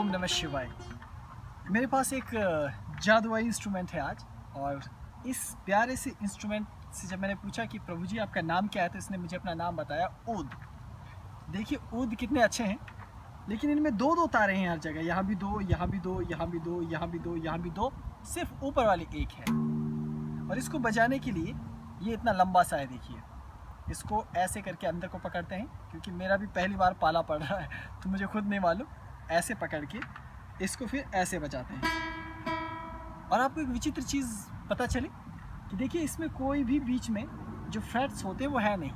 ओम नमः शिवाय। मेरे पास एक जादुई इंस्ट्रूमेंट है आज, और इस प्यारे से इंस्ट्रूमेंट से जब मैंने पूछा कि प्रभु जी आपका नाम क्या है, तो इसने मुझे अपना नाम बताया ऊद। देखिए ऊद कितने अच्छे हैं, लेकिन इनमें दो दो तारे हैं हर जगह। यहाँ भी दो, यहाँ भी दो, यहाँ भी दो, यहाँ भी दो, यहाँ भी दो, सिर्फ ऊपर वाली एक है। और इसको बजाने के लिए ये इतना लंबा सा है। देखिए इसको ऐसे करके अंदर को पकड़ते हैं, क्योंकि मेरा भी पहली बार पाला पड़ रहा है तो मुझे खुद नहीं मालूम। ऐसे पकड़ के इसको फिर ऐसे बजाते हैं। और आपको एक विचित्र चीज़ पता चले कि देखिए इसमें कोई भी बीच में जो फ्रेट्स होते हैं वो है नहीं,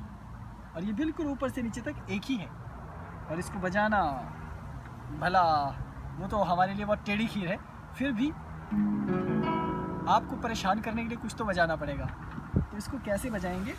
और ये बिल्कुल ऊपर से नीचे तक एक ही है। और इसको बजाना भला वो तो हमारे लिए बहुत टेढ़ी खीर है, फिर भी आपको परेशान करने के लिए कुछ तो बजाना पड़ेगा। तो इसको कैसे बजाएंगे?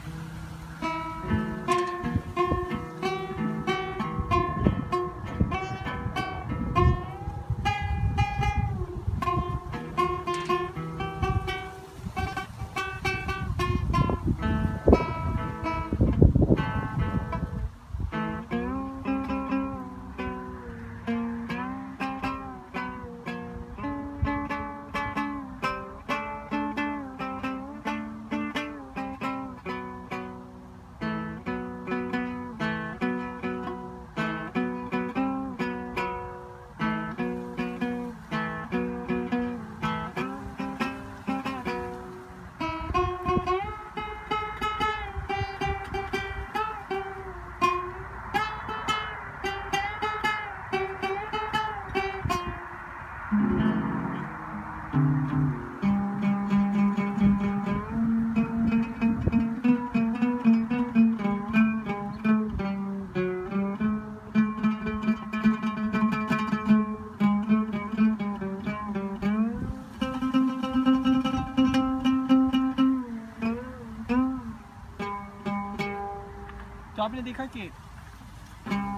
तो आपने देखा कि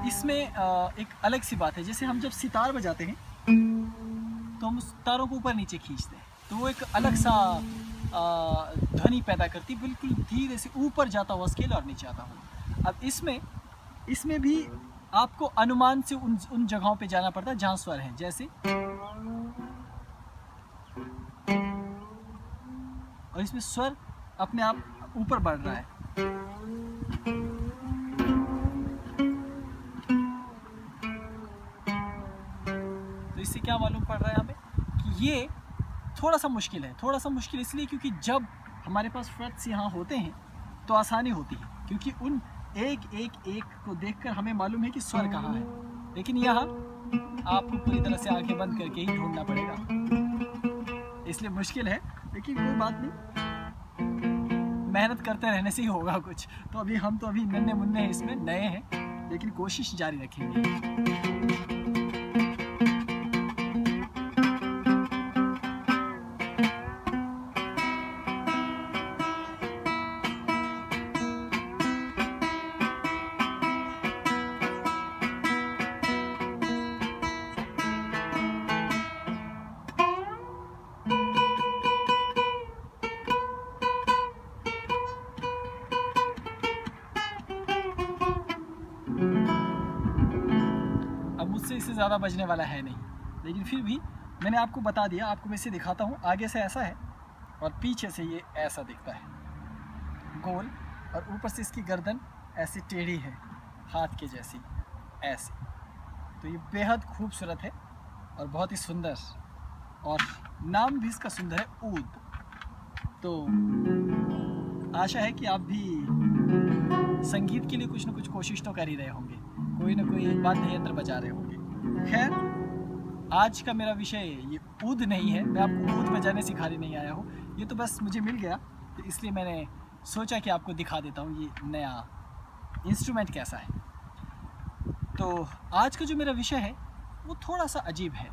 इसमें एक अलग सी बात है। जैसे हम जब सितार बजाते हैं तो हम उस तारों को ऊपर नीचे खींचते हैं, तो वो एक अलग सा ध्वनि पैदा करती, बिल्कुल धीरे से ऊपर जाता हुआ स्केल और नीचे आता हुआ। अब इसमें भी आपको अनुमान से उन जगहों पे जाना पड़ता है जहाँ स्वर है। जैसे और इसमें स्वर अपने आप ऊपर बढ़ रहा है। इससे क्या मालूम पड़ रहा है हमें कि ये थोड़ा सा मुश्किल है। थोड़ा सा मुश्किल इसलिए क्योंकि जब हमारे पास फ्रेट्स यहाँ होते हैं तो आसानी होती है, क्योंकि उन एक को देखकर हमें मालूम है कि स्वर कहाँ है। लेकिन यहाँ आपको पूरी तरह से आंखें बंद करके ही ढूंढना पड़ेगा, इसलिए मुश्किल है। लेकिन कोई बात नहीं, मेहनत करते रहने से ही होगा कुछ। तो हम तो अभी नन्हे मुन्ने हैं, इसमें नए हैं, लेकिन कोशिश जारी रखेंगे। मुझसे इससे ज़्यादा बजने वाला है नहीं, लेकिन फिर भी मैंने आपको बता दिया। आपको मैं इसे दिखाता हूँ। आगे से ऐसा है और पीछे से ये ऐसा दिखता है, गोल, और ऊपर से इसकी गर्दन ऐसी टेढ़ी है, हाथ के जैसी ऐसी। तो ये बेहद खूबसूरत है और बहुत ही सुंदर, और नाम भी इसका सुंदर है, ऊद। तो आशा है कि आप भी संगीत के लिए कुछ न कुछ कोशिश तो कर ही रहे होंगे, कोई ना कोई वाद्य यंत्र बजा रहे होंगे। खैर, आज का मेरा विषय ये ऊद नहीं है। मैं आपको ऊद बजाने सिखाने नहीं आया हूँ, ये तो बस मुझे मिल गया, तो इसलिए मैंने सोचा कि आपको दिखा देता हूँ ये नया इंस्ट्रूमेंट कैसा है। तो आज का जो मेरा विषय है वो थोड़ा सा अजीब है,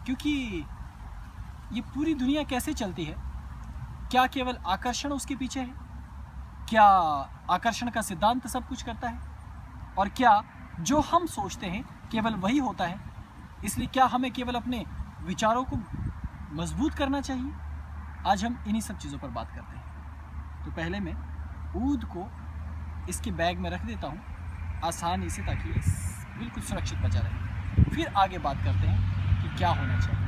क्योंकि ये पूरी दुनिया कैसे चलती है? क्या केवल आकर्षण उसके पीछे है? क्या आकर्षण का सिद्धांत सब कुछ करता है? और क्या जो हम सोचते हैं केवल वही होता है? इसलिए क्या हमें केवल अपने विचारों को मजबूत करना चाहिए? आज हम इन्हीं सब चीज़ों पर बात करते हैं। तो पहले मैं ऊद को इसके बैग में रख देता हूँ आसानी से, ताकि बिल्कुल सुरक्षित बचा रहे। फिर आगे बात करते हैं कि क्या होना चाहिए।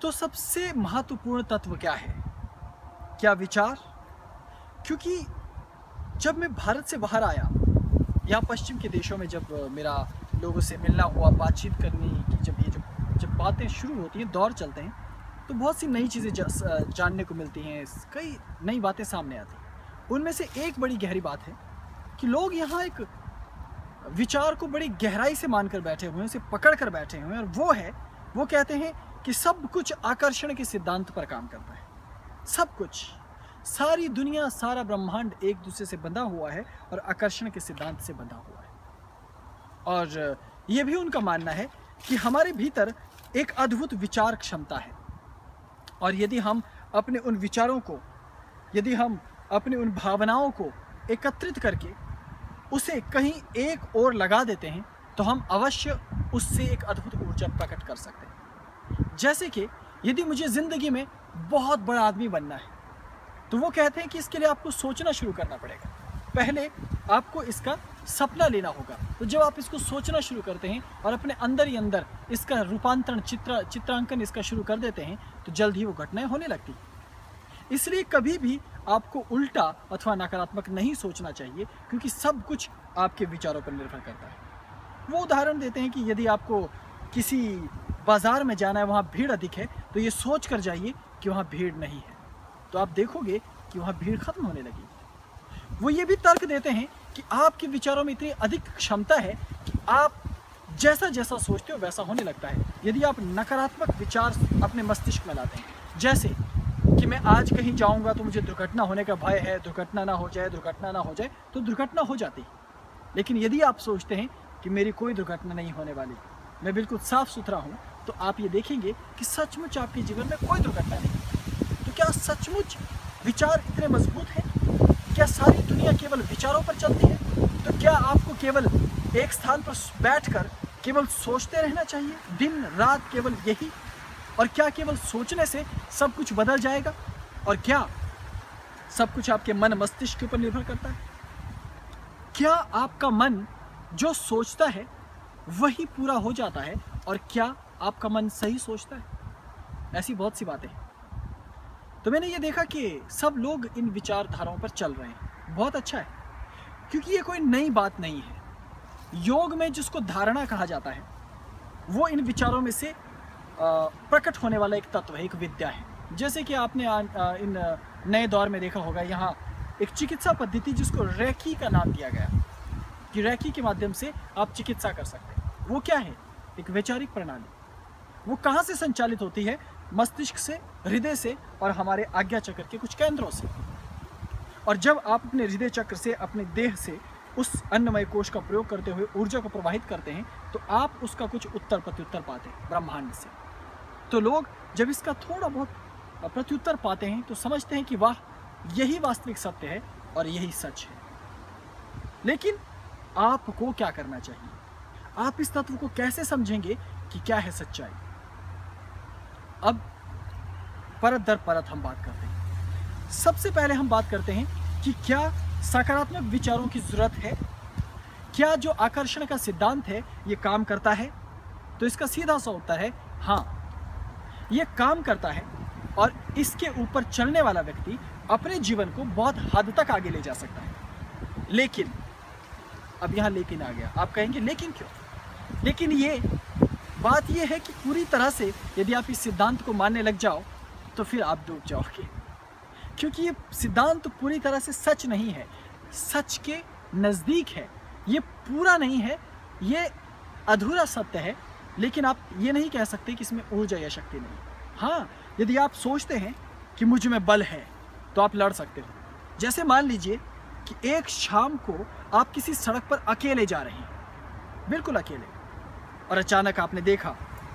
तो सबसे महत्वपूर्ण तत्व क्या है? क्या विचार? क्योंकि जब मैं भारत से बाहर आया, या पश्चिम के देशों में जब मेरा लोगों से मिलना हुआ, बातचीत करने की जब बातें शुरू होती हैं, दौर चलते हैं, तो बहुत सी नई चीज़ें जानने को मिलती हैं, कई नई बातें सामने आती हैं। उनमें से एक बड़ी गहरी बात है कि लोग यहाँ एक विचार को बड़ी गहराई से मानकर बैठे हुए हैं, उसे पकड़ कर बैठे हुए हैं, और वो कहते हैं कि सब कुछ आकर्षण के सिद्धांत पर काम करता है। सब कुछ, सारी दुनिया, सारा ब्रह्मांड एक दूसरे से बंधा हुआ है और आकर्षण के सिद्धांत से बंधा हुआ है। और ये भी उनका मानना है कि हमारे भीतर एक अद्भुत विचार क्षमता है, और यदि हम अपने उन विचारों को, यदि हम अपनी उन भावनाओं को एकत्रित करके उसे कहीं एक ओर लगा देते हैं, तो हम अवश्य उससे एक अद्भुत ऊर्जा प्रकट कर सकते हैं। जैसे कि यदि मुझे ज़िंदगी में बहुत बड़ा आदमी बनना है, तो वो कहते हैं कि इसके लिए आपको सोचना शुरू करना पड़ेगा। पहले आपको इसका सपना लेना होगा। तो जब आप इसको सोचना शुरू करते हैं और अपने अंदर ही अंदर इसका रूपांतरण, चित्रांकन इसका शुरू कर देते हैं, तो जल्द ही वो घटनाएं होने लगती हैं। इसलिए कभी भी आपको उल्टा अथवा नकारात्मक नहीं सोचना चाहिए, क्योंकि सब कुछ आपके विचारों पर निर्भर करता है। वो उदाहरण देते हैं कि यदि आपको किसी बाज़ार में जाना है, वहाँ भीड़ अधिक है, तो ये सोच कर जाइए कि वहाँ भीड़ नहीं है, तो आप देखोगे कि वहाँ भीड़ खत्म होने लगेगी। वो ये भी तर्क देते हैं कि आपके विचारों में इतनी अधिक क्षमता है कि आप जैसा जैसा सोचते हो वैसा होने लगता है। यदि आप नकारात्मक विचार अपने मस्तिष्क में लाते हैं, जैसे कि मैं आज कहीं जाऊंगा तो मुझे दुर्घटना होने का भय है, दुर्घटना ना हो जाए, दुर्घटना ना हो जाए, तो दुर्घटना हो जाती है। लेकिन यदि आप सोचते हैं कि मेरी कोई दुर्घटना नहीं होने वाली, मैं बिल्कुल साफ सुथरा हूँ, तो आप ये देखेंगे कि सचमुच आपके जीवन में कोई दुर्घटना नहीं। तो क्या सचमुच विचार इतने मजबूत हैं? क्या सारी दुनिया केवल विचारों पर चलती है? तो क्या आपको केवल एक स्थान पर बैठकर केवल सोचते रहना चाहिए, दिन रात केवल यही? और क्या केवल सोचने से सब कुछ बदल जाएगा? और क्या सब कुछ आपके मन मस्तिष्क के ऊपर निर्भर करता है? क्या आपका मन जो सोचता है वही पूरा हो जाता है? और क्या आपका मन सही सोचता है? ऐसी बहुत सी बातें हैं। तो मैंने ये देखा कि सब लोग इन विचारधाराओं पर चल रहे हैं। बहुत अच्छा है, क्योंकि ये कोई नई बात नहीं है। योग में जिसको धारणा कहा जाता है, वो इन विचारों में से प्रकट होने वाला एक तत्व है, एक विद्या है। जैसे कि आपने इन नए दौर में देखा होगा, यहाँ एक चिकित्सा पद्धति जिसको रेकी का नाम दिया गया, कि रेकी के माध्यम से आप चिकित्सा कर सकते हैं। वो क्या है? एक वैचारिक प्रणाली। वो कहाँ से संचालित होती है? मस्तिष्क से, हृदय से और हमारे आज्ञा चक्र के कुछ केंद्रों से। और जब आप अपने हृदय चक्र से, अपने देह से उस अन्नमय कोश का प्रयोग करते हुए ऊर्जा को प्रवाहित करते हैं, तो आप उसका कुछ उत्तर प्रत्युत्तर पाते हैं ब्रह्मांड से। तो लोग जब इसका थोड़ा बहुत प्रत्युत्तर पाते हैं, तो समझते हैं कि वाह, यही वास्तविक सत्य है और यही सच है। लेकिन आपको क्या करना चाहिए? आप इस तत्व को कैसे समझेंगे कि क्या है सच्चाई? अब परत दर परत हम बात करते हैं। सबसे पहले हम बात करते हैं कि क्या सकारात्मक विचारों की जरूरत है? क्या जो आकर्षण का सिद्धांत है ये काम करता है? तो इसका सीधा सा उत्तर है हाँ, ये काम करता है, और इसके ऊपर चलने वाला व्यक्ति अपने जीवन को बहुत हद तक आगे ले जा सकता है। लेकिन अब यहाँ लेकिन आ गया। आप कहेंगे लेकिन क्यों? लेकिन ये बात ये है कि पूरी तरह से यदि आप इस सिद्धांत को मानने लग जाओ, तो फिर आप डूब जाओगे, क्योंकि ये सिद्धांत पूरी तरह से सच नहीं है, सच के नज़दीक है। ये पूरा नहीं है, ये अधूरा सत्य है, लेकिन आप ये नहीं कह सकते कि इसमें ऊर्जा या शक्ति नहीं। हाँ, यदि आप सोचते हैं कि मुझ में बल है, तो आप लड़ सकते हो। जैसे मान लीजिए कि एक शाम को आप किसी सड़क पर अकेले जा रहे हैं, बिल्कुल अकेले, और अचानक आपने देखा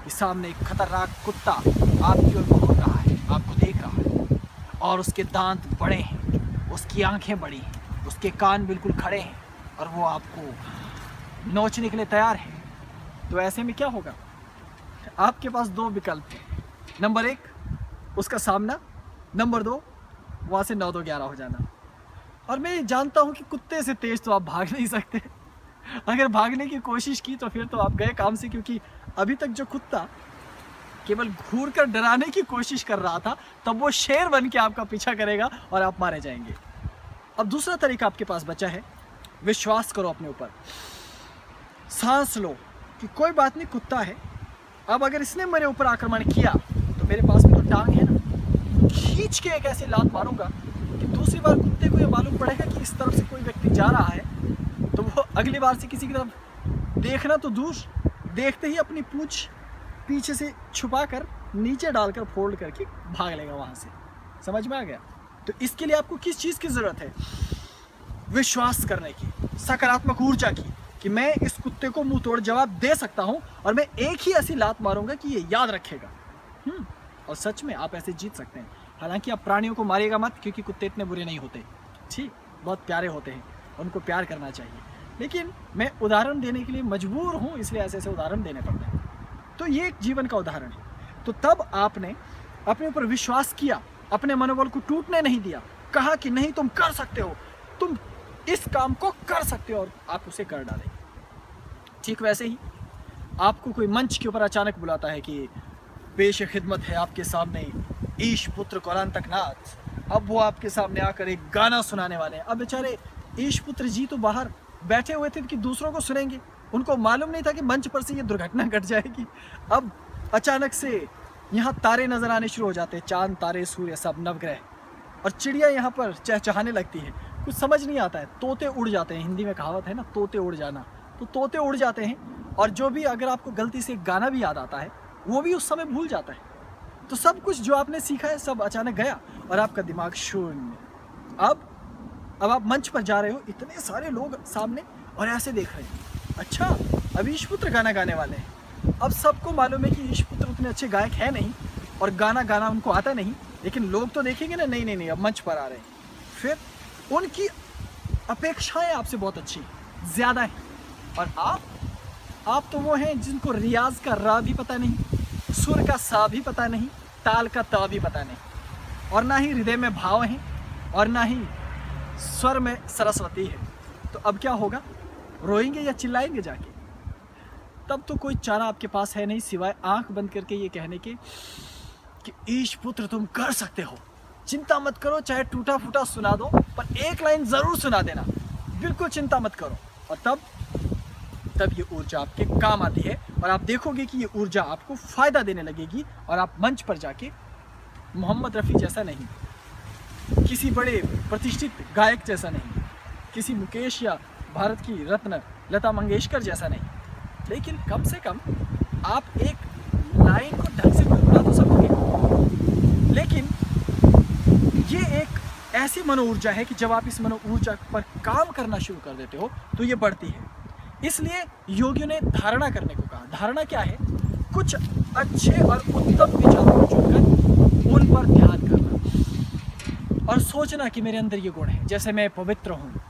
कि सामने एक खतरनाक कुत्ता आपकी ओर घूर रहा है, आपको देख रहा है, और उसके दांत बड़े हैं, उसकी आंखें बड़ी हैं, उसके कान बिल्कुल खड़े हैं, और वो आपको नोचने के लिए तैयार है। तो ऐसे में क्या होगा? आपके पास दो विकल्प हैं। नंबर 1, उसका सामना। नंबर 2, वहाँ से 9-2-11 हो जाना। और मैं जानता हूँ कि कुत्ते से तेज तो आप भाग नहीं सकते, अगर भागने की कोशिश की तो फिर तो आप गए काम से, क्योंकि अभी तक जो कुत्ता केवल घूर कर डराने की कोशिश कर रहा था, तब वो शेर बन के आपका पीछा करेगा और आप मारे जाएंगे। अब दूसरा तरीका आपके पास बचा है, विश्वास करो अपने ऊपर, सांस लो कि कोई बात नहीं, कुत्ता है, अब अगर इसने मेरे ऊपर आक्रमण किया तो मेरे पास में तो टांग है ना, खींच के एक ऐसी लात मारूंगा कि दूसरी बार कुत्ते को ये मालूम पड़ेगा कि इस तरफ से कोई व्यक्ति जा रहा है, तो वो अगली बार से किसी की तरफ देखना तो दूर, देखते ही अपनी पूंछ पीछे से छुपा कर नीचे डालकर फोल्ड करके भाग लेगा वहां से। समझ में आ गया? तो इसके लिए आपको किस चीज़ की ज़रूरत है? विश्वास करने की, सकारात्मक ऊर्जा की, कि मैं इस कुत्ते को मुंह तोड़ जवाब दे सकता हूं और मैं एक ही ऐसी लात मारूंगा कि ये याद रखेगा। और सच में आप ऐसे जीत सकते हैं। हालांकि आप प्राणियों को मारिएगा मत, क्योंकि कुत्ते इतने बुरे नहीं होते, ठीक, बहुत प्यारे होते हैं, उनको प्यार करना चाहिए। लेकिन मैं उदाहरण देने के लिए मजबूर हूँ, इसलिए ऐसे ऐसे उदाहरण देने पड़ते हैं। तो ये एक जीवन का उदाहरण है। तो तब आपने अपने ऊपर विश्वास किया, अपने मनोबल को टूटने नहीं दिया, कहा कि नहीं तुम कर सकते हो, तुम इस काम को कर सकते हो, और आप उसे कर डालें। ठीक वैसे ही आपको कोई मंच के ऊपर अचानक बुलाता है कि पेश खिदमत है आपके सामने ईश पुत्र कौलांतकनाथ, अब वो आपके सामने आकर एक गाना सुनाने वाले हैं। अब बेचारे ईश पुत्र जी तो बाहर बैठे हुए थे कि दूसरों को सुनेंगे, उनको मालूम नहीं था कि मंच पर से ये दुर्घटना घट जाएगी। अब अचानक से यहाँ तारे नजर आने शुरू हो जाते हैं, चांद तारे सूर्य सब नवग्रह, और चिड़िया यहाँ पर चहचहाने लगती है। कुछ समझ नहीं आता है, तोते उड़ जाते हैं, हिंदी में कहावत है ना, तोते उड़ जाना, तो तोते उड़ जाते हैं। और जो भी अगर आपको गलती से गाना भी याद आता है वो भी उस समय भूल जाता है। तो सब कुछ जो आपने सीखा है सब अचानक गया और आपका दिमाग शून्य। अब आप मंच पर जा रहे हो, इतने सारे लोग सामने और ऐसे देख रहे हैं, अच्छा अब ईशपुत्र गाना गाने वाले हैं। अब सबको मालूम है कि ईशपुत्र उतने अच्छे गायक है नहीं और गाना उनको आता नहीं, लेकिन लोग तो देखेंगे ना, नहीं अब मंच पर आ रहे हैं। फिर उनकी अपेक्षाएं आपसे बहुत अच्छी ज़्यादा हैं, और आप तो वो हैं जिनको रियाज का रा भी पता नहीं, सुर का सा भी पता नहीं, ताल का ता भी पता नहीं, और ना ही हृदय में भाव हैं और ना ही स्वर में सरस्वती है। तो अब क्या होगा? रोएंगे या चिल्लाएंगे जाके? तब तो कोई चारा आपके पास है नहीं सिवाय आंख बंद करके ये कहने के कि ईश पुत्र तुम कर सकते हो, चिंता मत करो, चाहे टूटा फूटा सुना दो पर एक लाइन जरूर सुना देना, बिल्कुल चिंता मत करो। और तब ये ऊर्जा आपके काम आती है और आप देखोगे कि ये ऊर्जा आपको फायदा देने लगेगी, और आप मंच पर जाके मोहम्मद रफ़ी जैसा नहीं, किसी बड़े प्रतिष्ठित गायक जैसा नहीं, किसी मुकेश या भारत की रत्न लता मंगेशकर जैसा नहीं, लेकिन कम से कम आप एक लाइन को ढंग से गुनगुना तो सकोगे। लेकिन ये एक ऐसी मनो ऊर्जा है कि जब आप इस मनो ऊर्जा पर काम करना शुरू कर देते हो तो ये बढ़ती है। इसलिए योगियों ने धारणा करने को कहा। धारणा क्या है? कुछ अच्छे और उत्तम विचारों को चुनकर उन पर ध्यान करना और सोचना कि मेरे अंदर ये गुण है, जैसे मैं पवित्र हूँ,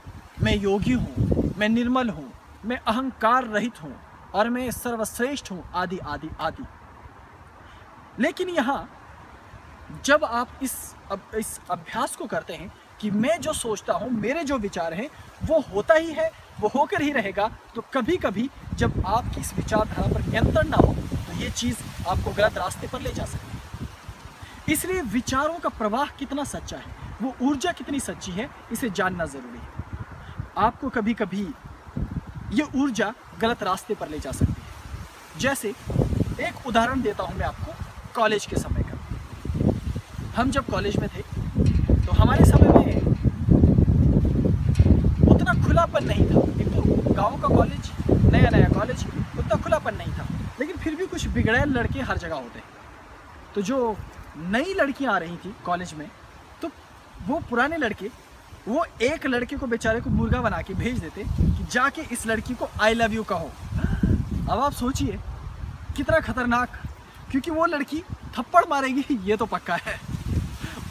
मैं योगी हूँ, मैं निर्मल हूँ, मैं अहंकार रहित हूँ और मैं सर्वश्रेष्ठ हूँ, आदि आदि आदि। लेकिन यहाँ जब आप इस अभ्यास को करते हैं कि मैं जो सोचता हूँ, मेरे जो विचार हैं वो होता ही है, वो होकर ही रहेगा, तो कभी कभी जब आपकी इस विचारधारा पर नियंत्रण ना हो तो ये चीज़ आपको गलत रास्ते पर ले जा सकती है। इसलिए विचारों का प्रवाह कितना सच्चा है, वो ऊर्जा कितनी सच्ची है, इसे जानना ज़रूरी है। आपको कभी कभी ये ऊर्जा गलत रास्ते पर ले जा सकती है। जैसे एक उदाहरण देता हूँ मैं आपको कॉलेज के समय का। हम जब कॉलेज में थे तो हमारे समय में उतना खुलापन नहीं था। एक तो गांव का कॉलेज, नया कॉलेज, उतना खुलापन नहीं था, लेकिन फिर भी कुछ बिगड़ैल लड़के हर जगह होते हैं। तो जो नई लड़कियां आ रही थी कॉलेज में, तो वो पुराने लड़के वो एक लड़के को बेचारे को मुर्गा बना के भेज देते कि जाके इस लड़की को आई लव यू कहो। अब आप सोचिए कितना खतरनाक, क्योंकि वो लड़की थप्पड़ मारेगी ये तो पक्का है,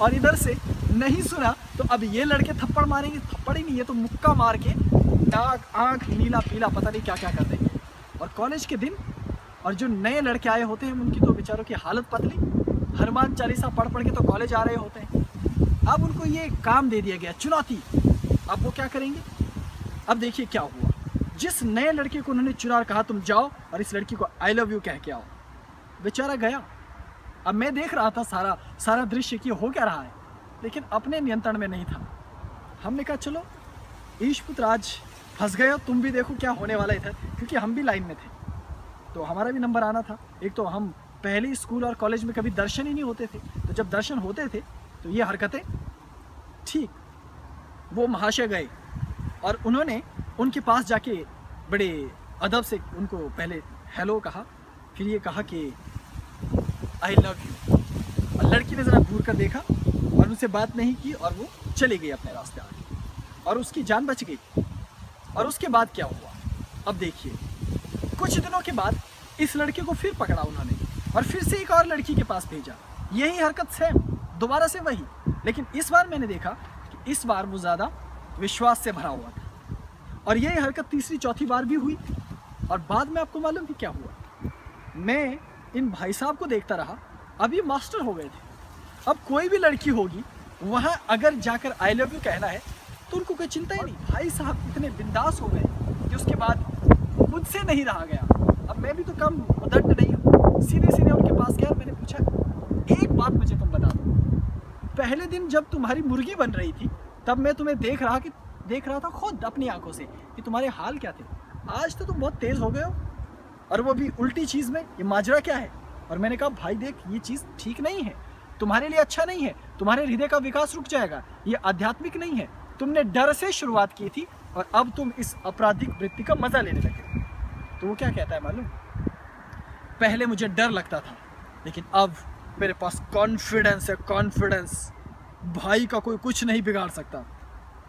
और इधर से नहीं सुना तो अब ये लड़के थप्पड़ मारेंगे, थप्पड़ ही नहीं, ये तो मुक्का मार के नाक आँख नीला पीला पता नहीं क्या क्या कर देंगे। और कॉलेज के दिन, और जो नए लड़के आए होते हैं उनकी तो बेचारों की हालत पतली, हनुमान चालीसा पढ़ के तो कॉलेज आ रहे होते हैं। अब उनको ये काम दे दिया गया, चुनौती। अब वो क्या करेंगे? अब देखिए क्या हुआ, जिस नए लड़के को उन्होंने चुरा कहा तुम जाओ और इस लड़की को आई लव यू कह के आओ, बेचारा गया। अब मैं देख रहा था सारा दृश्य कि हो क्या रहा है, लेकिन अपने नियंत्रण में नहीं था। हमने कहा चलो ईशपुत्र आज फंस गए हो, तुम भी देखो क्या होने वाला है इधर, क्योंकि हम भी लाइन में थे तो हमारा भी नंबर आना था। एक तो हम पहले स्कूल और कॉलेज में कभी दर्शन ही नहीं होते थे, तो जब दर्शन होते थे तो ये हरकतें ठीक। वो महाशय गए और उन्होंने उनके पास जाके बड़े अदब से उनको पहले हेलो कहा, फिर ये कहा कि आई लव यू। और लड़की ने ज़रा घूर कर देखा और उनसे बात नहीं की और वो चली गई अपने रास्ते आगे, और उसकी जान बच गई। और उसके बाद क्या हुआ अब देखिए, कुछ दिनों के बाद इस लड़के को फिर पकड़ा उन्होंने और फिर से एक और लड़की के पास भेजा, यही हरकत सेम, दोबारा से वही। लेकिन इस बार मैंने देखा कि इस बार वो ज़्यादा विश्वास से भरा हुआ था, और यही हरकत तीसरी चौथी बार भी हुई। और बाद में आपको मालूम कि क्या हुआ, मैं इन भाई साहब को देखता रहा, अब ये मास्टर हो गए थे। अब कोई भी लड़की होगी वहाँ अगर जाकर आई लव यू कहना है तो उनको कोई चिंता ही नहीं। भाई साहब इतने बिंदास हो गए कि उसके बाद मुझसे नहीं रहा गया। अब मैं भी तो कम उदंड नहीं हूँ, सीधे सीधे उनके पास गया। मैंने पूछा एक बात मुझे तुम बता दो, पहले दिन जब तुम्हारी मुर्गी बन रही थी तब मैं तुम्हें देख रहा था खुद अपनी आंखों से कि तुम्हारे हाल क्या थे। आज तो तुम बहुत तेज़ हो गए हो, और वो भी उल्टी चीज़ में। ये माजरा क्या है? और मैंने कहा भाई देख, ये चीज़ ठीक नहीं है, तुम्हारे लिए अच्छा नहीं है, तुम्हारे हृदय का विकास रुक जाएगा, ये आध्यात्मिक नहीं है। तुमने डर से शुरुआत की थी और अब तुम इस आपराधिक वृत्ति का मजा लेने लगे। तो वो क्या कहता है मालूम, पहले मुझे डर लगता था लेकिन अब मेरे पास कॉन्फिडेंस है, कॉन्फिडेंस। भाई का कोई कुछ नहीं बिगाड़ सकता।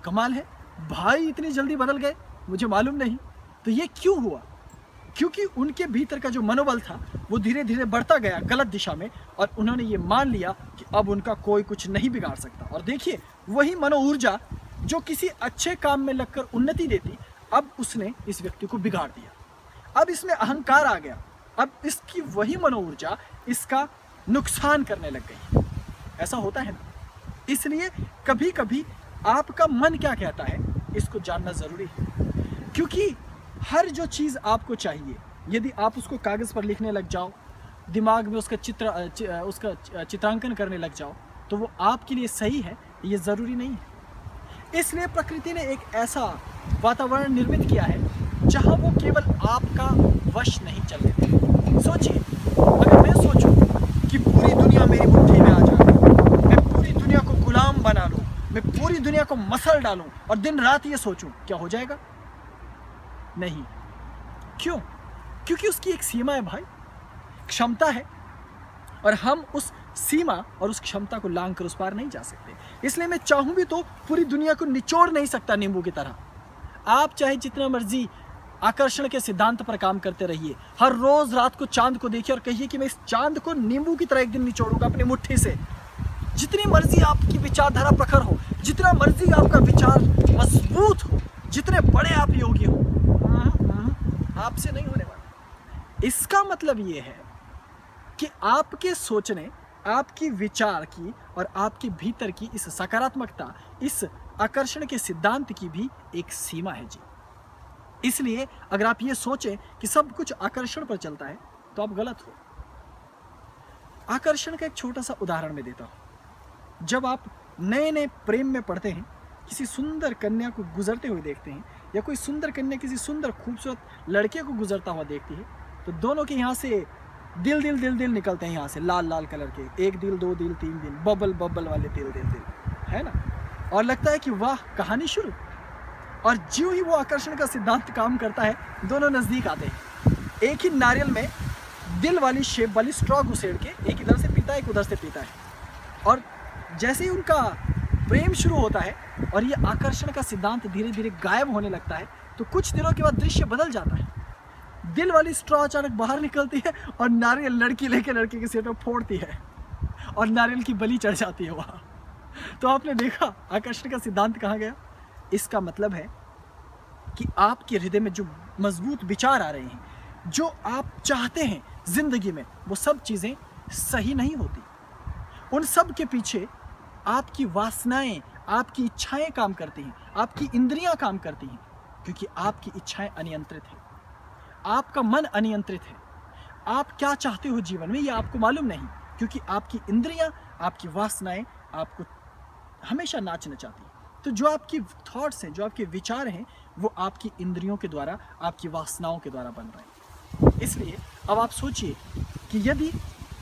कमाल है, भाई इतनी जल्दी बदल गए, मुझे मालूम नहीं। तो ये क्यों हुआ? क्योंकि उनके भीतर का जो मनोबल था वो धीरे धीरे बढ़ता गया गलत दिशा में, और उन्होंने ये मान लिया कि अब उनका कोई कुछ नहीं बिगाड़ सकता। और देखिए, वही मनोऊर्जा जो किसी अच्छे काम में लगकर उन्नति देती, अब उसने इस व्यक्ति को बिगाड़ दिया। अब इसमें अहंकार आ गया, अब इसकी वही मनोऊर्जा इसका नुकसान करने लग गई। ऐसा होता है ना। इसलिए कभी कभी आपका मन क्या कहता है इसको जानना जरूरी है, क्योंकि हर जो चीज़ आपको चाहिए यदि आप उसको कागज़ पर लिखने लग जाओ, दिमाग में उसका चित्रांकन करने लग जाओ, तो वो आपके लिए सही है ये ज़रूरी नहीं है। इसलिए प्रकृति ने एक ऐसा वातावरण निर्मित किया है जहाँ वो केवल आपका वश नहीं चलने देते। सोचिए, अगर मैं सोचूं कि पूरी दुनिया मेरी मुट्ठी में आ जाए, मैं पूरी दुनिया को गुलाम बना लूँ, मैं पूरी दुनिया को मसल डालूं और दिन रात ये सोचूं, क्या हो जाएगा? नहीं। क्यों? क्योंकि उसकी एक सीमा है भाई, क्षमता है, और हम उस सीमा और उस क्षमता को लांघकर उस पार नहीं जा सकते। इसलिए मैं चाहूं भी तो पूरी दुनिया को निचोड़ नहीं सकता नींबू की तरह। आप चाहे जितना मर्जी आकर्षण के सिद्धांत पर काम करते रहिए, हर रोज रात को चांद को देखिए और कहिए कि मैं इस चांद को नींबू की तरह एक दिन निचोड़ूंगा अपनी मुट्ठी से। जितनी मर्जी आपकी विचारधारा प्रखर हो, जितना मर्जी आपका विचार मजबूत हो, जितने बड़े आप योगी हो, आपसे नहीं होने वाला। इसका मतलब ये है कि आपके सोचने, आपकी विचार की और आपके भीतर की इस सकारात्मकता, इस आकर्षण के सिद्धांत की भी एक सीमा है जी। इसलिए अगर आप ये सोचें कि सब कुछ आकर्षण पर चलता है तो आप गलत हो। आकर्षण का एक छोटा सा उदाहरण मैं देता हूं। जब आप नए नए प्रेम में पड़ते हैं, किसी सुंदर कन्या को गुजरते हुए देखते हैं, या कोई सुंदर कन्या किसी सुंदर खूबसूरत लड़के को गुजरता हुआ देखती है, तो दोनों के यहाँ से दिल दिल दिल दिल निकलते हैं, यहाँ से लाल लाल कलर के, एक दिल, दो दिल, तीन दिल, बबल बबल वाले दिल दिल दिल, है ना। और लगता है कि वाह, कहानी शुरू। और ज्यों ही वो आकर्षण का सिद्धांत काम करता है, दोनों नज़दीक आते हैं। एक ही नारियल में दिल वाली शेप वाली स्ट्रॉ घुसेड़ के एक इधर से पीता है, एक उधर से पीता है। और जैसे ही उनका प्रेम शुरू होता है और ये आकर्षण का सिद्धांत धीरे धीरे गायब होने लगता है, तो कुछ दिनों के बाद दृश्य बदल जाता है। दिल वाली स्ट्रॉ अचानक बाहर निकलती है और नारियल लड़की लेके लड़के के सिर पर फोड़ती है और नारियल की बलि चढ़ जाती है वहाँ। तो आपने देखा आकर्षण का सिद्धांत कहाँ गया। इसका मतलब है कि आपके हृदय में जो मजबूत विचार आ रहे हैं, जो आप चाहते हैं जिंदगी में, वो सब चीज़ें सही नहीं होती। उन सब के पीछे आपकी वासनाएं, आपकी इच्छाएं काम करती हैं, आपकी इंद्रियां काम करती हैं। क्योंकि आपकी इच्छाएं अनियंत्रित हैं, आपका मन अनियंत्रित है। आप क्या चाहते हो जीवन में ये आपको मालूम नहीं, क्योंकि आपकी इंद्रियां, आपकी वासनाएं आपको हमेशा नाचना चाहती हैं। तो जो आपकी थॉट्स हैं, जो आपके विचार हैं, वो आपकी इंद्रियों के द्वारा, आपकी वासनाओं के द्वारा बन रहे हैं। इसलिए अब आप सोचिए कि यदि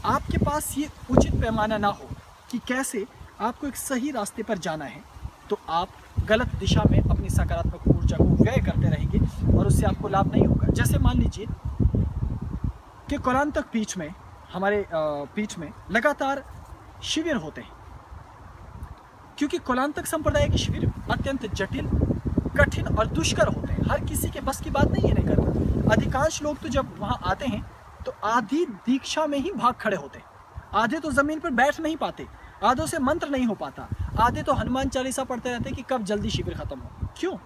आपके पास ये उचित पैमाना ना हो कि कैसे आपको एक सही रास्ते पर जाना है, तो आप गलत दिशा में अपनी सकारात्मक ऊर्जा को व्यय करते रहेंगे और उससे आपको लाभ नहीं होगा। जैसे मान लीजिए कि कोलांतक पीठ में, हमारे पीठ में लगातार शिविर होते हैं, क्योंकि कोलांतक संप्रदाय के शिविर अत्यंत जटिल, कठिन और दुष्कर होते हैं। हर किसी के बस की बात नहीं है नहीं करना। अधिकांश लोग तो जब वहाँ आते हैं तो आधी दीक्षा में ही भाग खड़े होते हैं। आधे तो ज़मीन पर बैठ नहीं पाते, आधों से मंत्र नहीं हो पाता, आधे तो हनुमान चालीसा पढ़ते रहते हैं कि कब जल्दी शिविर खत्म हो। क्यों?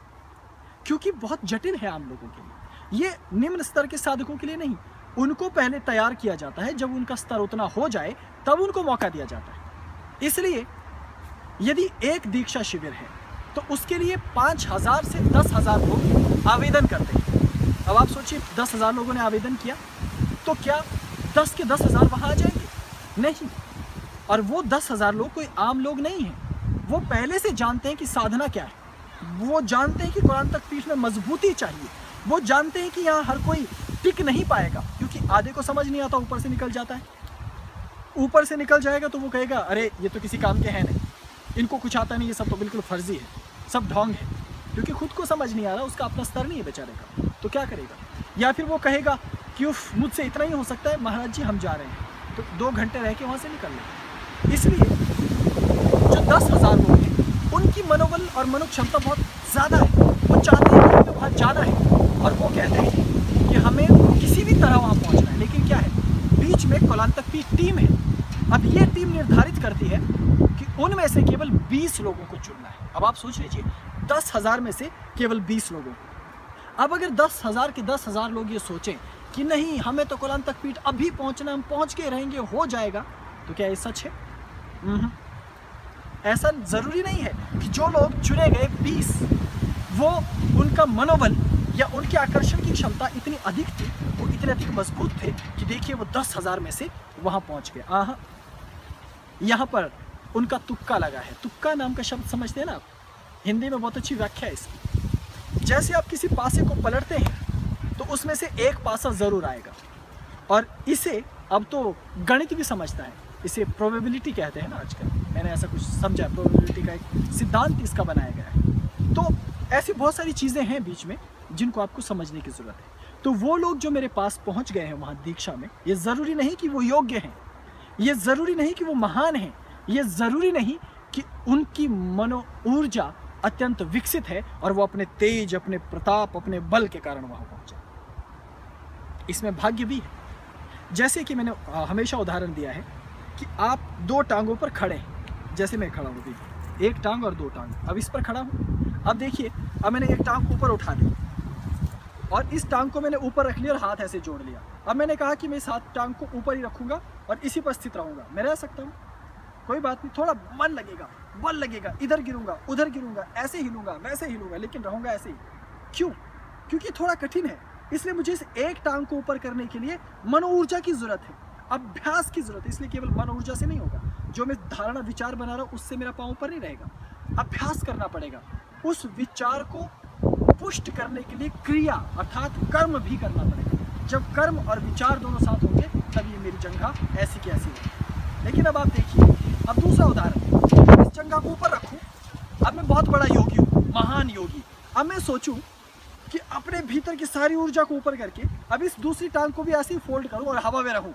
क्योंकि बहुत जटिल है आम लोगों के लिए। ये निम्न स्तर के साधकों के लिए नहीं, उनको पहले तैयार किया जाता है। जब उनका स्तर उतना हो जाए तब उनको मौका दिया जाता है। इसलिए यदि एक दीक्षा शिविर है तो उसके लिए 5,000 से 10,000 लोग आवेदन करते हैं। अब आप सोचिए 10,000 लोगों ने आवेदन किया तो क्या 10 के 10,000 वहाँ आ जाएंगे? नहीं। और वो 10,000 लोग कोई आम लोग नहीं हैं, वो पहले से जानते हैं कि साधना क्या है। वो जानते हैं कि कोलांतक पीठ में मजबूती चाहिए। वो जानते हैं कि यहाँ हर कोई टिक नहीं पाएगा, क्योंकि आधे को समझ नहीं आता, ऊपर से निकल जाता है। ऊपर से निकल जाएगा तो वो कहेगा अरे ये तो किसी काम के हैं नहीं, इनको कुछ आता नहीं, ये सब तो बिल्कुल फर्जी है, सब ढोंग है, क्योंकि खुद को समझ नहीं आ रहा, उसका अपना स्तर नहीं है बेचारे का, तो क्या करेगा। या फिर वो कहेगा कि उफ मुझसे इतना ही हो सकता है, महाराज जी हम जा रहे हैं, तो 2 घंटे रह के वहाँ से निकल लेंगे। इसलिए जो 10,000 लोग हैं उनकी मनोबल और मनोक्षमता बहुत ज़्यादा है। वो चाहते हैं कि हमें वहाँ जाना है और वो कहते हैं कि हमें किसी भी तरह वहाँ पहुँचना है। लेकिन क्या है, बीच में कोलांतक की टीम है। अब ये टीम निर्धारित करती है कि उनमें से केवल 20 लोगों को चुनना है। अब आप सोच लीजिए 10,000 में से केवल 20 लोगों को। अब अगर 10,000 के 10,000 लोग ये सोचें कि नहीं हमें तो कोलांतक पीठ अभी पहुंचना, हम पहुंच के रहेंगे, हो जाएगा, तो क्या ये सच है? ऐसा जरूरी नहीं है कि जो लोग चुने गए 20, वो उनका मनोबल या उनके आकर्षण की क्षमता इतनी अधिक थी, वो इतने अधिक मजबूत थे कि देखिए वो 10,000 में से वहां पहुंच गए। यहाँ पर उनका तुक्का लगा है। तुक्का नाम का शब्द समझते हैं ना आप? हिंदी में बहुत अच्छी व्याख्या है इसकी। जैसे आप किसी पासे को पलटते हैं तो उसमें से एक पासा जरूर आएगा, और इसे अब तो गणित भी समझता है, इसे प्रोबेबिलिटी कहते हैं ना आजकल, मैंने ऐसा कुछ समझा, प्रोबेबिलिटी का एक सिद्धांत इसका बनाया गया है। तो ऐसी बहुत सारी चीज़ें हैं बीच में जिनको आपको समझने की ज़रूरत है। तो वो लोग जो मेरे पास पहुंच गए हैं वहाँ दीक्षा में, ये ज़रूरी नहीं कि वो योग्य हैं, ये ज़रूरी नहीं कि वो महान हैं, ये ज़रूरी नहीं कि उनकी मनो ऊर्जा अत्यंत विकसित है और वो अपने तेज, अपने प्रताप, अपने बल के कारण वहाँ पहुँचे। इसमें भाग्य भी है। जैसे कि मैंने हमेशा उदाहरण दिया है कि आप 2 टांगों पर खड़े हैं, जैसे मैं खड़ा हूँ, देखिए 1 टांग और 2 टांग। अब इस पर खड़ा हूँ, अब देखिए, अब मैंने 1 टांग ऊपर उठा दी और इस टांग को मैंने ऊपर रख लिया और हाथ ऐसे जोड़ लिया। अब मैंने कहा कि मैं इस हाथ टांग को ऊपर ही रखूँगा और इसी पर स्थित रहूँगा। मैं रह सकता हूँ, कोई बात नहीं, थोड़ा मन लगेगा, बल लगेगा, इधर गिरूंगा, उधर गिरूंगा, ऐसे हिलूंगा, वैसे हिलूंगा, लेकिन रहूँगा ऐसे ही। क्यों? क्योंकि थोड़ा कठिन है, इसलिए मुझे इस 1 टांग को ऊपर करने के लिए मन ऊर्जा की ज़रूरत है, अभ्यास की ज़रूरत है। इसलिए केवल मन ऊर्जा से नहीं होगा, जो मैं धारणा विचार बना रहा हूँ उससे मेरा पाँव ऊपर नहीं रहेगा, अभ्यास करना पड़ेगा। उस विचार को पुष्ट करने के लिए क्रिया अर्थात कर्म भी करना पड़ेगा। जब कर्म और विचार दोनों साथ होंगे तब ये मेरी जंघा ऐसी की ऐसी होगी। लेकिन अब आप देखिए, अब दूसरा उदाहरण, इस जंघा को ऊपर रखूँ, अब मैं बहुत बड़ा योगी हूँ, महान योगी। अब मैं सोचूं कि अपने भीतर की सारी ऊर्जा को ऊपर करके अब इस दूसरी टांग को भी ऐसे ही फोल्ड करूं और हवा में रहूं,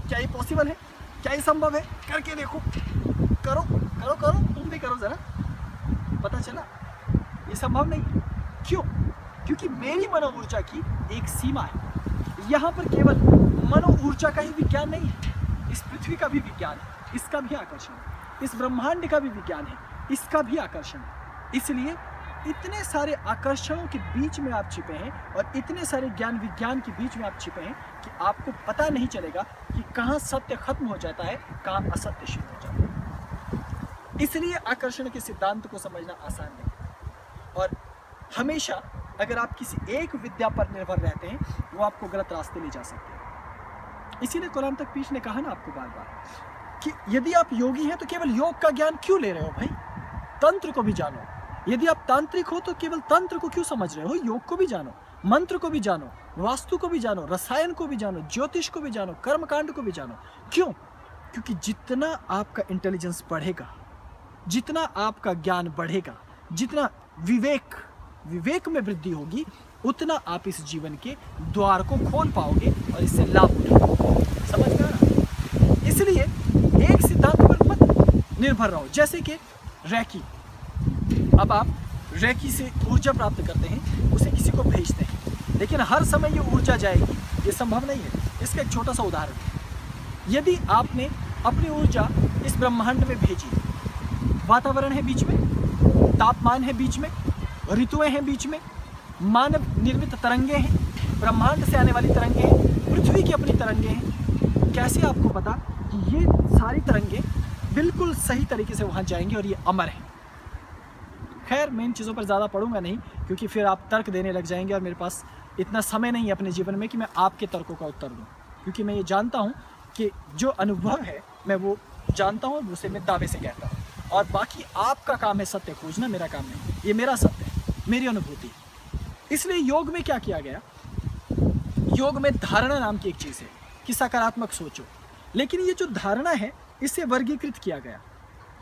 क्या ये पॉसिबल है? क्या ये संभव है? करके देखो, करो करो करो, तुम भी करो जरा, पता चला ये संभव नहीं है। क्यों? क्योंकि मेरी मनो ऊर्जा की एक सीमा है। यहाँ पर केवल मनो ऊर्जा का ही विज्ञान नहीं है, इस पृथ्वी का भी विज्ञान है, इसका भी आकर्षण है, इस ब्रह्मांड का भी विज्ञान है, इसका भी आकर्षण है। इसलिए इतने सारे आकर्षणों के बीच में आप छिपे हैं और इतने सारे ज्ञान विज्ञान के बीच में आप छिपे हैं कि आपको पता नहीं चलेगा कि कहाँ सत्य खत्म हो जाता है, कहाँ असत्य शुरू हो जाता है। इसलिए आकर्षण के सिद्धांत को समझना आसान नहीं। और हमेशा अगर आप किसी एक विद्या पर निर्भर रहते हैं, वो आपको गलत रास्ते ले जा सकते हैं। इसीलिए कुरान तक पीठ ने कहा ना आपको बार बार कि यदि आप योगी हैं तो केवल योग का ज्ञान क्यों ले रहे हो भाई, तंत्र को भी जानो। यदि आप तांत्रिक हो तो केवल तंत्र को क्यों समझ रहे हो, योग को भी जानो, मंत्र को भी जानो, वास्तु को भी जानो, रसायन को भी जानो, ज्योतिष को भी जानो, कर्मकांड को भी जानो। क्यों? क्योंकि जितना आपका इंटेलिजेंस बढ़ेगा, जितना आपका ज्ञान बढ़ेगा, जितना विवेक में वृद्धि होगी, उतना आप इस जीवन के द्वार को खोल पाओगे और इससे लाभ उठाओगे। समझ में आ रहा? इसलिए एक सिद्धांत पर मत निर्भर रहो। जैसे कि रैकी, अब आप रैकी से ऊर्जा प्राप्त करते हैं, उसे किसी को भेजते हैं, लेकिन हर समय ये ऊर्जा जाएगी, ये संभव नहीं है। इसका एक छोटा सा उदाहरण है। यदि आपने अपनी ऊर्जा इस ब्रह्मांड में भेजी, वातावरण है बीच में, तापमान है बीच में, ऋतुएं हैं बीच में, मानव निर्मित तरंगे हैं, ब्रह्मांड से आने वाली तरंगे हैं, पृथ्वी की अपनी तरंगे हैं। कैसे आपको पता कि ये सारी तरंगे बिल्कुल सही तरीके से वहाँ जाएंगी और ये अमर है? खैर, मैं इन चीज़ों पर ज़्यादा पढ़ूंगा नहीं, क्योंकि फिर आप तर्क देने लग जाएंगे और मेरे पास इतना समय नहीं है अपने जीवन में कि मैं आपके तर्कों का उत्तर दूँ। क्योंकि मैं ये जानता हूँ कि जो अनुभव है मैं वो जानता हूँ और उसे मैं दावे से कहता हूँ। और बाकी आपका काम है सत्य खोजना, मेरा काम नहीं। ये मेरा सत्य है, मेरी अनुभूति। इसलिए योग में क्या किया गया, योग में धारणा नाम की एक चीज़ है कि सकारात्मक सोचो। लेकिन ये जो धारणा है, इसे वर्गीकृत किया गया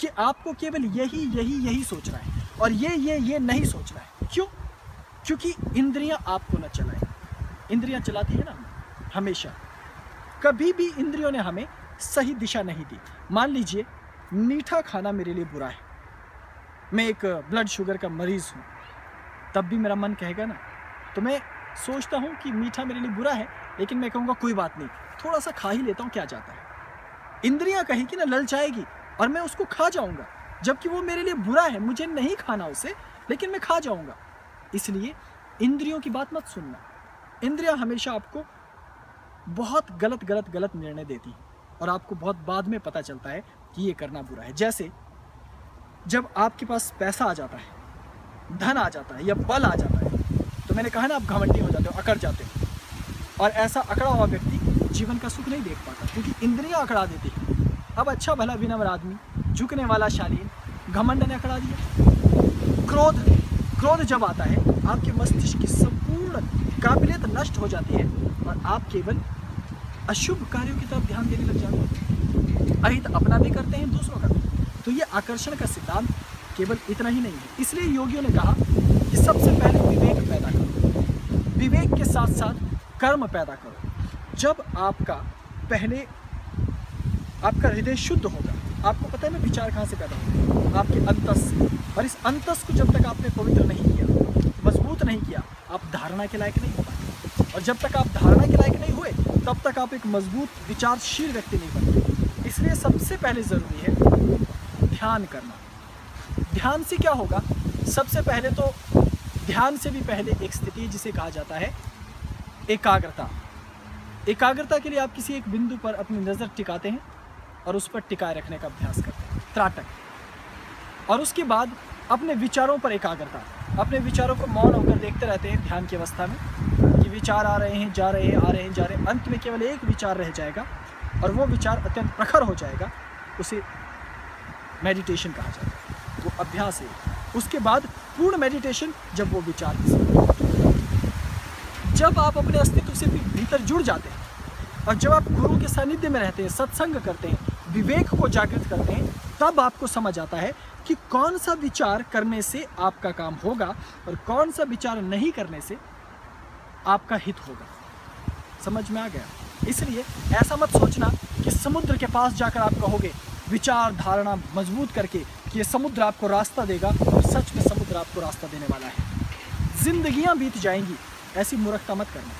कि आपको केवल यही सोचना है और ये नहीं सोचना है। क्यों? क्योंकि इंद्रियां आपको न चलाएं। इंद्रियां चलाती है ना हमेशा। कभी भी इंद्रियों ने हमें सही दिशा नहीं दी। मान लीजिए मीठा खाना मेरे लिए बुरा है, मैं एक ब्लड शुगर का मरीज़ हूँ, तब भी मेरा मन कहेगा ना, तो मैं सोचता हूँ कि मीठा मेरे लिए बुरा है, लेकिन मैं कहूँगा कोई बात नहीं, थोड़ा सा खा ही लेता हूँ, क्या जाता है। इंद्रियां कहेगी ना, ललचाएगी और मैं उसको खा जाऊँगा, जबकि वो मेरे लिए बुरा है, मुझे नहीं खाना उसे, लेकिन मैं खा जाऊँगा। इसलिए इंद्रियों की बात मत सुनना। इंद्रियां हमेशा आपको बहुत गलत निर्णय देती हैं और आपको बहुत बाद में पता चलता है कि ये करना बुरा है। जैसे जब आपके पास पैसा आ जाता है, धन आ जाता है या बल आ जाता है, तो मैंने कहा ना आप घमंडी हो जाते हो, अकड़ जाते हो। और ऐसा अकड़ा हुआ व्यक्ति जीवन का सुख नहीं देख पाता, क्योंकि इंद्रियां अकड़ा देती है। अब अच्छा भला विनम्र आदमी, झुकने वाला शालीन, घमंड ने अकड़ा दिया। क्रोध जब आता है, आपके मस्तिष्क की संपूर्ण काबिलियत नष्ट हो जाती है और आप केवल अशुभ कार्यों की तरफ ध्यान देने लग जाते हैं। अहित अपना भी करते हैं, दूसरों का। तो ये आकर्षण का सिद्धांत केवल इतना ही नहीं है। इसलिए योगियों ने कहा कि सबसे पहले विवेक पैदा करो, विवेक के साथ साथ कर्म पैदा करो। जब आपका हृदय शुद्ध होगा, आपको पता है ना विचार कहाँ से पैदा होगा, आपके अंतस से। और इस अंतस को जब तक आपने पवित्र नहीं किया, मजबूत नहीं किया, आप धारणा के लायक नहीं हो पाए। और जब तक आप धारणा के लायक नहीं हुए, तब तक आप एक मजबूत विचारशील व्यक्ति नहीं बनते। इसलिए सबसे पहले ज़रूरी है ध्यान करना। ध्यान से क्या होगा? सबसे पहले तो ध्यान से भी पहले एक स्थिति जिसे कहा जाता है एकाग्रता। एकाग्रता के लिए आप किसी एक बिंदु पर अपनी नज़र टिकाते हैं और उस पर टिकाए रखने का अभ्यास करते हैं, त्राटक। और उसके बाद अपने विचारों पर एकाग्रता, अपने विचारों को मौन होकर देखते रहते हैं ध्यान की अवस्था में कि विचार आ रहे हैं, जा रहे हैं, आ रहे हैं, जा रहे हैं। अंत में केवल एक विचार रह जाएगा और वो विचार अत्यंत प्रखर हो जाएगा। उसे मेडिटेशन कहा जाता है, वो अभ्यास है। उसके बाद पूर्ण मेडिटेशन, जब वो विचार, जब आप अपने अस्तित्व से भीतर जुड़ जाते हैं और जब आप गुरु के सानिध्य में रहते हैं, सत्संग करते हैं, विवेक को जागृत करते हैं, तब आपको समझ आता है कि कौन सा विचार करने से आपका काम होगा और कौन सा विचार नहीं करने से आपका हित होगा। समझ में आ गया? इसलिए ऐसा मत सोचना कि समुद्र के पास जाकर आप कहोगे विचार धारणा मजबूत करके कि ये समुद्र आपको रास्ता देगा, और सच में समुद्र आपको रास्ता देने वाला है। जिंदगियां बीत जाएंगी, ऐसी मूर्खता मत करना।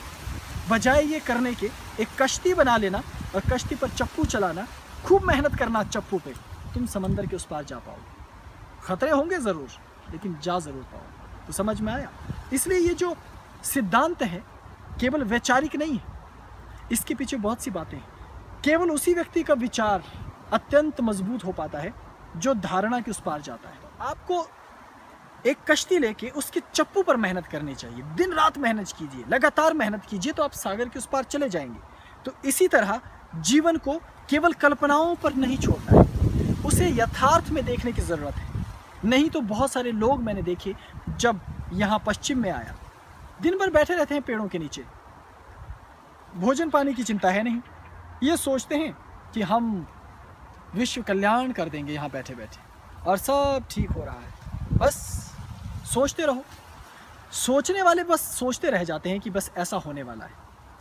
बजाय ये करने के एक कश्ती बना लेना और कश्ती पर चप्पू चलाना, खूब मेहनत करना चप्पू पे, तुम समंदर के उस पार जा पाओगे। खतरे होंगे ज़रूर, लेकिन जा ज़रूर पाओगे। तो समझ में आया? इसलिए ये जो सिद्धांत है केवल वैचारिक नहीं है, इसके पीछे बहुत सी बातें हैं। केवल उसी व्यक्ति का विचार अत्यंत मजबूत हो पाता है जो धारणा के उस पार जाता है। आपको एक कश्ती लेके उसके चप्पू पर मेहनत करनी चाहिए, दिन रात मेहनत कीजिए, लगातार मेहनत कीजिए, तो आप सागर के उस पार चले जाएंगे। तो इसी तरह जीवन को केवल कल्पनाओं पर नहीं छोड़ना है, उसे यथार्थ में देखने की ज़रूरत है। नहीं तो बहुत सारे लोग मैंने देखे, जब यहाँ पश्चिम में आया, दिन भर बैठे रहते हैं पेड़ों के नीचे, भोजन पानी की चिंता है नहीं, ये सोचते हैं कि हम विश्व कल्याण कर देंगे यहाँ बैठे बैठे और सब ठीक हो रहा है। बस सोचते रहो, सोचने वाले बस सोचते रह जाते हैं कि बस ऐसा होने वाला है,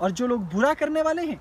और जो लोग बुरा करने वाले हैं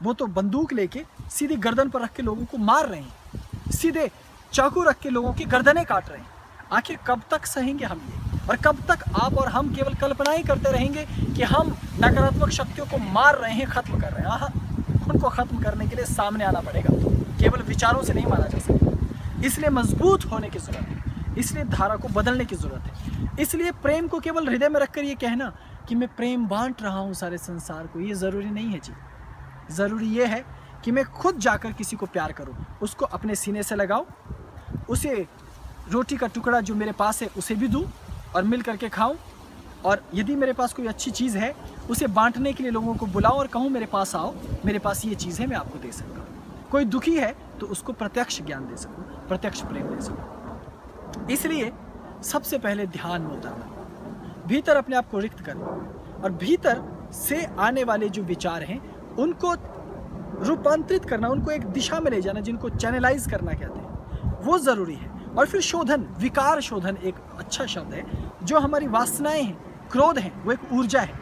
वो तो बंदूक लेके सीधे गर्दन पर रख के लोगों को मार रहे हैं, सीधे चाकू रख के लोगों की गर्दनें काट रहे हैं। आखिर कब तक सहेंगे हम ये, और कब तक आप और हम केवल कल्पनाएं करते रहेंगे कि हम नकारात्मक शक्तियों को मार रहे हैं, खत्म कर रहे हैं। उनको खत्म करने के लिए सामने आना पड़ेगा, केवल विचारों से नहीं मारा जा सकता। इसलिए मजबूत होने की जरूरत है, इसलिए धारा को बदलने की जरूरत है। इसलिए प्रेम को केवल हृदय में रखकर ये कहना कि मैं प्रेम बांट रहा हूँ सारे संसार को, ये ज़रूरी नहीं है जी। ज़रूरी ये है कि मैं खुद जाकर किसी को प्यार करूँ, उसको अपने सीने से लगाऊँ, उसे रोटी का टुकड़ा जो मेरे पास है उसे भी दूँ और मिल करके खाऊँ, और यदि मेरे पास कोई अच्छी चीज़ है उसे बांटने के लिए लोगों को बुलाऊँ और कहूँ मेरे पास आओ, मेरे पास ये चीज़ है, मैं आपको दे सकता हूँ। कोई दुखी है तो उसको प्रत्यक्ष ज्ञान दे सकूँ, प्रत्यक्ष प्रेम दे सकूँ। इसलिए सबसे पहले ध्यान में उतरना, भीतर अपने आप को रिक्त करना, और भीतर से आने वाले जो विचार हैं उनको रूपांतरित करना, उनको एक दिशा में ले जाना, जिनको चैनलाइज करना कहते हैं, वो ज़रूरी है। और फिर शोधन, विकार शोधन एक अच्छा शब्द है। जो हमारी वासनाएं हैं, क्रोध है, वो एक ऊर्जा है,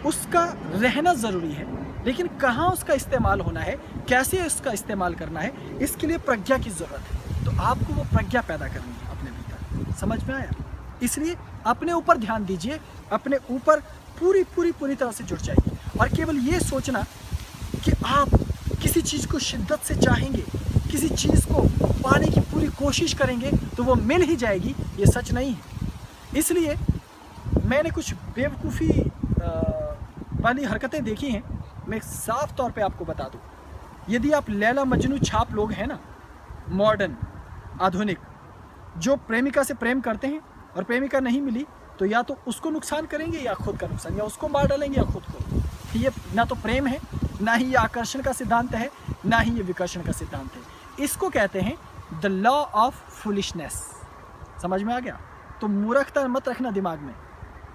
उसका रहना ज़रूरी है, लेकिन कहाँ उसका इस्तेमाल होना है, कैसे उसका इस्तेमाल करना है, इसके लिए प्रज्ञा की ज़रूरत है। तो आपको वो प्रज्ञा पैदा करनी है अपने भीतर। समझ में आया? इसलिए अपने ऊपर ध्यान दीजिए, अपने ऊपर पूरी तरह से जुड़ जाइए, और केवल ये सोचना कि आप किसी चीज़ को शिद्दत से चाहेंगे, किसी चीज़ को पाने की पूरी कोशिश करेंगे तो वो मिल ही जाएगी, ये सच नहीं है। इसलिए मैंने कुछ बेवकूफ़ी वाली हरकतें देखी हैं। मैं साफ तौर पे आपको बता दूं, यदि आप लैला मजनू छाप लोग हैं ना, मॉडर्न आधुनिक, जो प्रेमिका से प्रेम करते हैं और प्रेमिका नहीं मिली तो या तो उसको नुकसान करेंगे या खुद का नुकसान, या उसको मार डालेंगे या खुद को। ये ना तो प्रेम है, ना ही ये आकर्षण का सिद्धांत है, ना ही ये विकर्षण का सिद्धांत है। इसको कहते हैं द लॉ ऑफ फुलिशनेस। समझ में आ गया? तो मूर्खता मत रखना दिमाग में,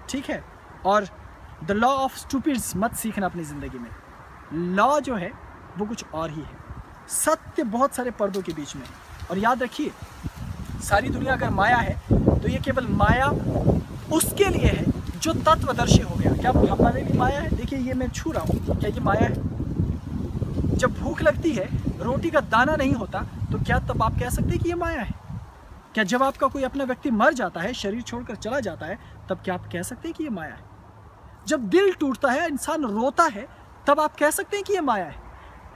ठीक है? और द लॉ ऑफ स्टूपिड्स मत सीखना अपनी ज़िंदगी में। लॉ जो है वो कुछ और ही है, सत्य बहुत सारे पर्दों के बीच में। और याद रखिए, सारी दुनिया अगर माया है तो ये केवल माया उसके लिए है जो तत्वदर्शी हो गया। क्या हमारे लिए माया है? देखिए ये मैं छू रहा हूँ, क्या ये माया है? जब भूख लगती है, रोटी का दाना नहीं होता, तो क्या तब आप कह सकते हैं कि ये माया है? क्या जब आपका कोई अपना व्यक्ति मर जाता है, शरीर छोड़कर चला जाता है, तब क्या आप कह सकते हैं कि ये माया है? जब दिल टूटता है, इंसान रोता है, तब आप कह सकते हैं कि ये माया है?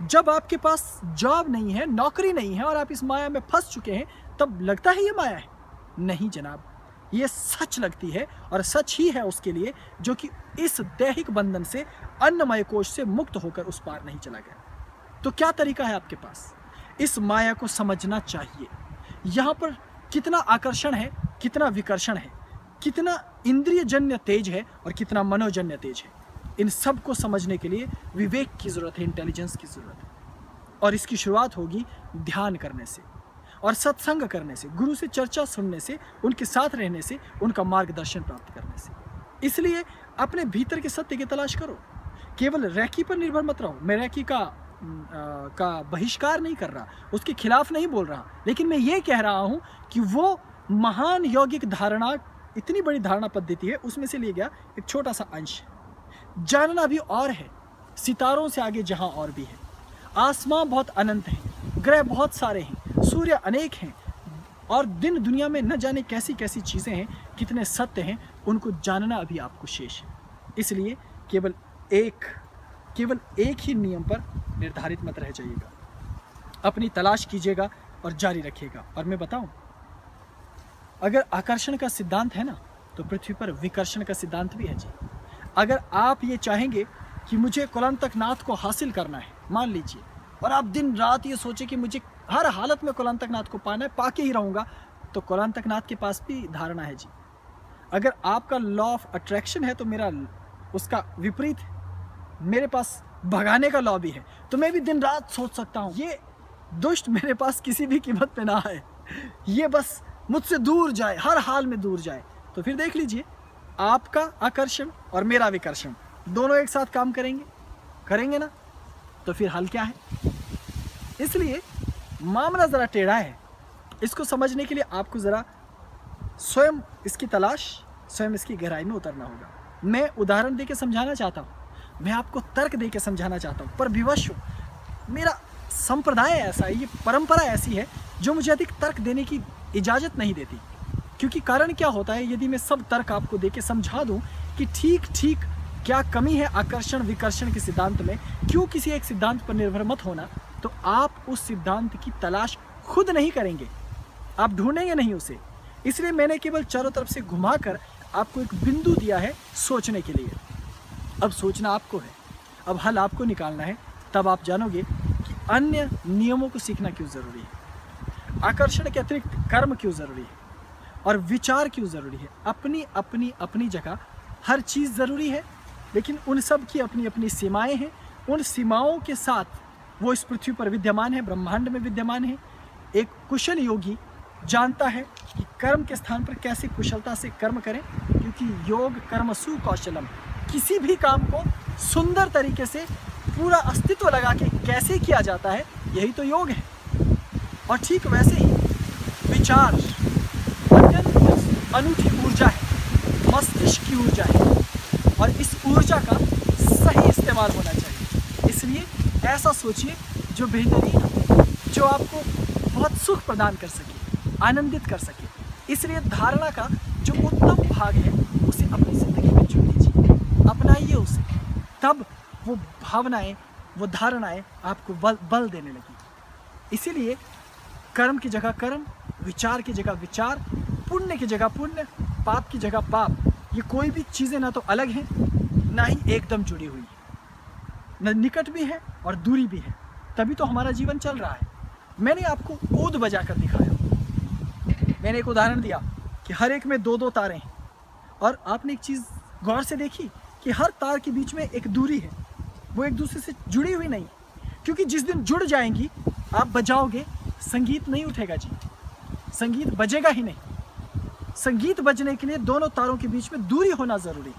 जब आपके पास जॉब नहीं है, नौकरी नहीं है और आप इस माया में फंस चुके हैं, तब लगता है ये माया है? नहीं जनाब, ये सच लगती है, और सच ही है उसके लिए जो कि इस दैहिक बंधन से, अन्नमय कोश से मुक्त होकर उस पार नहीं चला गया। तो क्या तरीका है आपके पास? इस माया को समझना चाहिए। यहाँ पर कितना आकर्षण है, कितना विकर्षण है, कितना इंद्रियजन्य तेज है और कितना मनोजन्य तेज है। इन सब को समझने के लिए विवेक की ज़रूरत है, इंटेलिजेंस की ज़रूरत है। और इसकी शुरुआत होगी ध्यान करने से और सत्संग करने से, गुरु से चर्चा सुनने से, उनके साथ रहने से, उनका मार्गदर्शन प्राप्त करने से। इसलिए अपने भीतर के सत्य की तलाश करो, केवल रैकी पर निर्भर मत रहो। मैं रैकी का बहिष्कार नहीं कर रहा, उसके खिलाफ नहीं बोल रहा, लेकिन मैं ये कह रहा हूँ कि वो महान यौगिक धारणा, इतनी बड़ी धारणा पद्धति है, उसमें से लिया गया एक छोटा सा अंश। जानना भी और है, सितारों से आगे जहाँ और भी है, आसमां बहुत अनंत हैं, ग्रह बहुत सारे हैं, सूर्य अनेक हैं, और दिन दुनिया में न जाने कैसी कैसी चीज़ें हैं, कितने सत्य हैं, उनको जानना अभी आपको शेष है। इसलिए केवल एक ही नियम पर निर्धारित मत रह जाइएगा, अपनी तलाश कीजिएगा और जारी रखिएगा। और मैं बताऊं, अगर आकर्षण का सिद्धांत है ना, तो पृथ्वी पर विकर्षण का सिद्धांत भी है जी। अगर आप ये चाहेंगे कि मुझे कुलांतकनाथ को हासिल करना है, मान लीजिए, और आप दिन रात ये सोचे कि मुझे हर हालत में कुलांतकनाथ को पाना है, पाके ही रहूँगा, तो कुलांतकनाथ के पास भी धारणा है जी, अगर आपका लॉ ऑफ अट्रैक्शन है तो मेरा उसका विपरीत है। मेरे पास भगाने का लॉ भी है, तो मैं भी दिन रात सोच सकता हूँ ये दुष्ट मेरे पास किसी भी कीमत पे ना आए, ये बस मुझसे दूर जाए, हर हाल में दूर जाए। तो फिर देख लीजिए, आपका आकर्षण और मेरा विकर्षण दोनों एक साथ काम करेंगे ना, तो फिर हल क्या है? इसलिए मामला ज़रा टेढ़ा है। इसको समझने के लिए आपको ज़रा स्वयं इसकी तलाश, स्वयं इसकी गहराई में उतरना होगा। मैं उदाहरण दे के समझाना चाहता हूँ, मैं आपको तर्क दे के समझाना चाहता हूँ, पर विवश हूँ। मेरा संप्रदाय ऐसा है, ये परंपरा ऐसी है जो मुझे अधिक तर्क देने की इजाज़त नहीं देती। क्योंकि कारण क्या होता है, यदि मैं सब तर्क आपको दे के समझा दूँ कि ठीक क्या कमी है आकर्षण विकर्षण के सिद्धांत में, क्यों किसी एक सिद्धांत पर निर्भर मत होना, तो आप उस सिद्धांत की तलाश खुद नहीं करेंगे, आप ढूंढेंगे नहीं उसे। इसलिए मैंने केवल चारों तरफ से घुमाकर आपको एक बिंदु दिया है सोचने के लिए। अब सोचना आपको है, अब हल आपको निकालना है। तब आप जानोगे कि अन्य नियमों को सीखना क्यों ज़रूरी है, आकर्षण के अतिरिक्त कर्म क्यों ज़रूरी है, और विचार क्यों ज़रूरी है। अपनी जगह हर चीज़ ज़रूरी है, लेकिन उन सब की अपनी अपनी सीमाएं हैं। उन सीमाओं के साथ वो इस पृथ्वी पर विद्यमान है, ब्रह्मांड में विद्यमान है। एक कुशल योगी जानता है कि कर्म के स्थान पर कैसे कुशलता से कर्म करें, क्योंकि योग कर्मसु कौशलम, किसी भी काम को सुंदर तरीके से पूरा अस्तित्व लगा के कैसे किया जाता है, यही तो योग है। और ठीक वैसे ही विचार अत्यंत अनूठी ऊर्जा है, मस्तिष्क की ऊर्जा है, और इस ऊर्जा का सही इस्तेमाल होना चाहिए। इसलिए ऐसा सोचिए जो बेहतरीन हो, जो आपको बहुत सुख प्रदान कर सके, आनंदित कर सके। इसलिए धारणा का जो उत्तम भाग है उसे अपनी ज़िंदगी में चुन लीजिए, अपनाइए उसे। तब वो भावनाएं, वो धारणाएं आपको बल देने लगी। इसीलिए कर्म की जगह कर्म, विचार की जगह विचार, पुण्य की जगह पुण्य, पाप की जगह पाप, ये कोई भी चीज़ें ना तो अलग हैं ना ही एकदम जुड़ी हुई है, न निकट भी है और दूरी भी है। तभी तो हमारा जीवन चल रहा है। मैंने आपको ऊद बजा कर दिखाया, मैंने एक उदाहरण दिया कि हर एक में 2-2 तारे हैं, और आपने एक चीज़ गौर से देखी कि हर तार के बीच में एक दूरी है, वो एक दूसरे से जुड़ी हुई नहीं। क्योंकि जिस दिन जुड़ जाएंगी, आप बजाओगे, संगीत नहीं उठेगा जी, संगीत बजेगा ही नहीं। संगीत बजने के लिए दोनों तारों के बीच में दूरी होना ज़रूरी,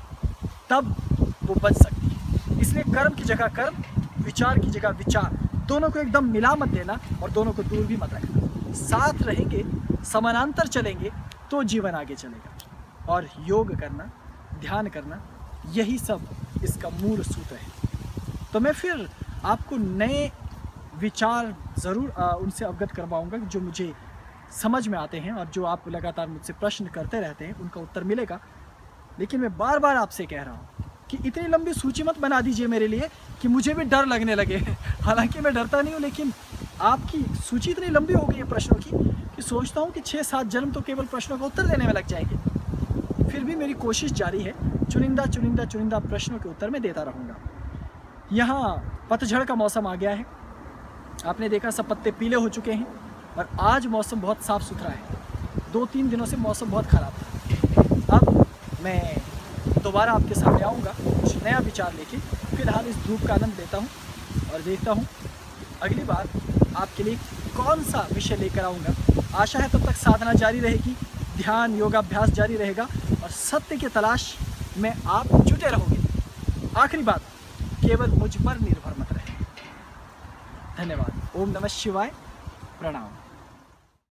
तब वो बज सकती है। इसलिए कर्म की जगह कर्म, विचार की जगह विचार, दोनों को एकदम मिला मत देना और दोनों को दूर भी मत रखना। साथ रहेंगे, समानांतर चलेंगे तो जीवन आगे चलेगा। और योग करना, ध्यान करना, यही सब इसका मूल सूत्र है। तो मैं फिर आपको नए विचार ज़रूर उनसे अवगत करवाऊंगा जो मुझे समझ में आते हैं, और जो आप लगातार मुझसे प्रश्न करते रहते हैं उनका उत्तर मिलेगा। लेकिन मैं बार बार आपसे कह रहा हूँ कि इतनी लंबी सूची मत बना दीजिए मेरे लिए कि मुझे भी डर लगने लगे। हालांकि मैं डरता नहीं हूँ, लेकिन आपकी सूची इतनी लंबी हो गई है प्रश्नों की कि सोचता हूँ कि 6-7 जन्म तो केवल प्रश्नों का उत्तर देने में लग जाएंगे। फिर भी मेरी कोशिश जारी है, चुनिंदा प्रश्नों के उत्तर मैं देता रहूँगा। यहाँ पतझड़ का मौसम आ गया है, आपने देखा सब पत्ते पीले हो चुके हैं, और आज मौसम बहुत साफ़ सुथरा है। 2-3 दिनों से मौसम बहुत ख़राब था। अब मैं दोबारा आपके सामने आऊँगा कुछ नया विचार लेके। फिलहाल इस धूप का आनंद लेता हूँ और देखता हूँ अगली बार आपके लिए कौन सा विषय लेकर आऊँगा। आशा है तब तक साधना जारी रहेगी, ध्यान योगाभ्यास जारी रहेगा, और सत्य की तलाश में आप जुटे रहोगे। आखिरी बात, केवल मुझ पर निर्भर मत रहे। धन्यवाद। ओम नमः शिवाय। प्रणाम।